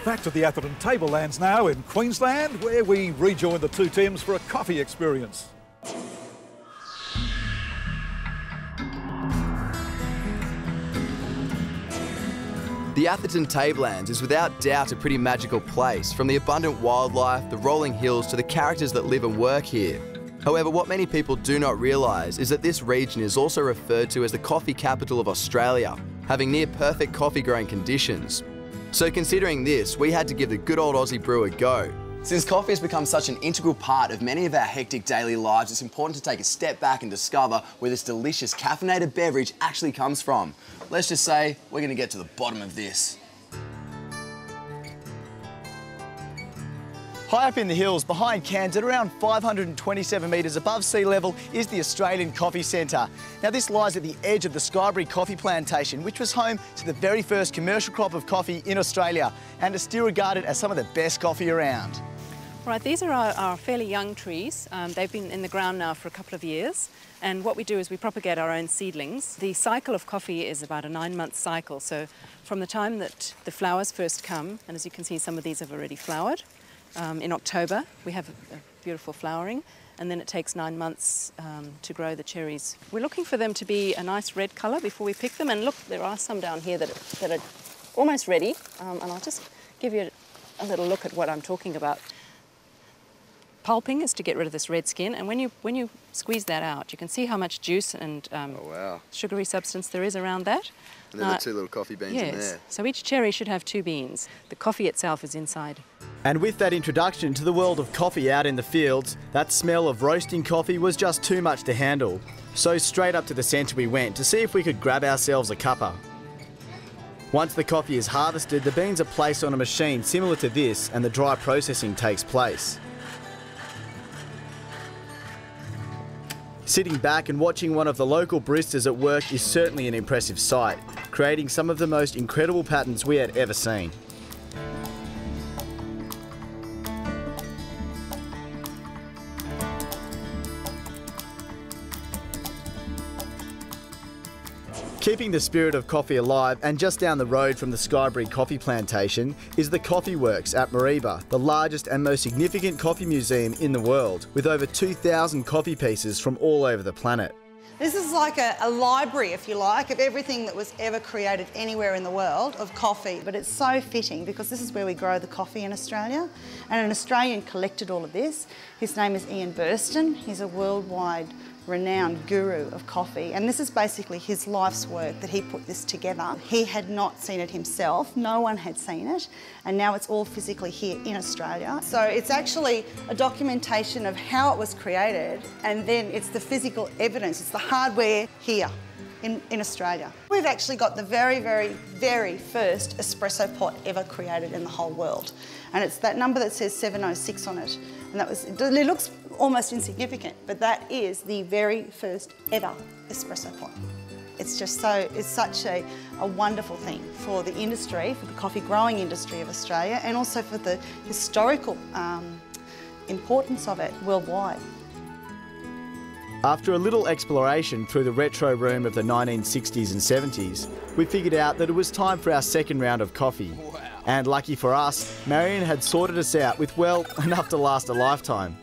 Back to the Atherton Tablelands now in Queensland, where we rejoin the two teams for a coffee experience. The Atherton Tablelands is without doubt a pretty magical place, from the abundant wildlife, the rolling hills to the characters that live and work here. However, what many people do not realise is that this region is also referred to as the coffee capital of Australia, having near perfect coffee growing conditions. So considering this, we had to give the good old Aussie brew a go. Since coffee has become such an integral part of many of our hectic daily lives, it's important to take a step back and discover where this delicious caffeinated beverage actually comes from. Let's just say we're going to get to the bottom of this. High up in the hills behind Cairns at around 527 metres above sea level is the Australian Coffee Centre. Now this lies at the edge of the Skyberry coffee plantation, which was home to the very first commercial crop of coffee in Australia and is still regarded as some of the best coffee around. Right, these are our fairly young trees. They've been in the ground now for a couple of years, and what we do is we propagate our own seedlings. The cycle of coffee is about a 9-month cycle, so from the time that the flowers first come, and as you can see some of these have already flowered, in October we have a beautiful flowering, and then it takes 9 months to grow the cherries. We're looking for them to be a nice red colour before we pick them, and look, there are some down here that are almost ready, and I'll just give you a little look at what I'm talking about. Pulping is to get rid of this red skin, and when you squeeze that out, you can see how much juice and sugary substance there is around that. And then the two little coffee beans in there. So each cherry should have 2 beans. The coffee itself is inside. And with that introduction to the world of coffee out in the fields, that smell of roasting coffee was just too much to handle. So straight up to the centre we went to see if we could grab ourselves a cuppa. Once the coffee is harvested, the beans are placed on a machine similar to this, and the dry processing takes place. Sitting back and watching one of the local baristas at work is certainly an impressive sight, creating some of the most incredible patterns we had ever seen. Keeping the spirit of coffee alive, and just down the road from the Skyberry coffee plantation is the Coffee Works at Mareeba, the largest and most significant coffee museum in the world, with over 2,000 coffee pieces from all over the planet. This is like a library, if you like, of everything that was ever created anywhere in the world of coffee. But it's so fitting because this is where we grow the coffee in Australia. And an Australian collected all of this. His name is Ian Burston. He's a worldwide renowned guru of coffee, and this is basically his life's work that he put this together. He had not seen it himself, no one had seen it, and now it's all physically here in Australia. So it's actually a documentation of how it was created, and then it's the physical evidence, it's the hardware here in Australia. We've actually got the very, very, very first espresso pot ever created in the whole world, and it's that number that says 706 on it, and it looks almost insignificant, but that is the very first ever espresso pot. It's just it's such a wonderful thing for the industry, for the coffee growing industry of Australia, and also for the historical importance of it worldwide. After a little exploration through the retro room of the 1960s and 70s, we figured out that it was time for our second round of coffee. Wow. And lucky for us, Marion had sorted us out with, well, enough to last a lifetime.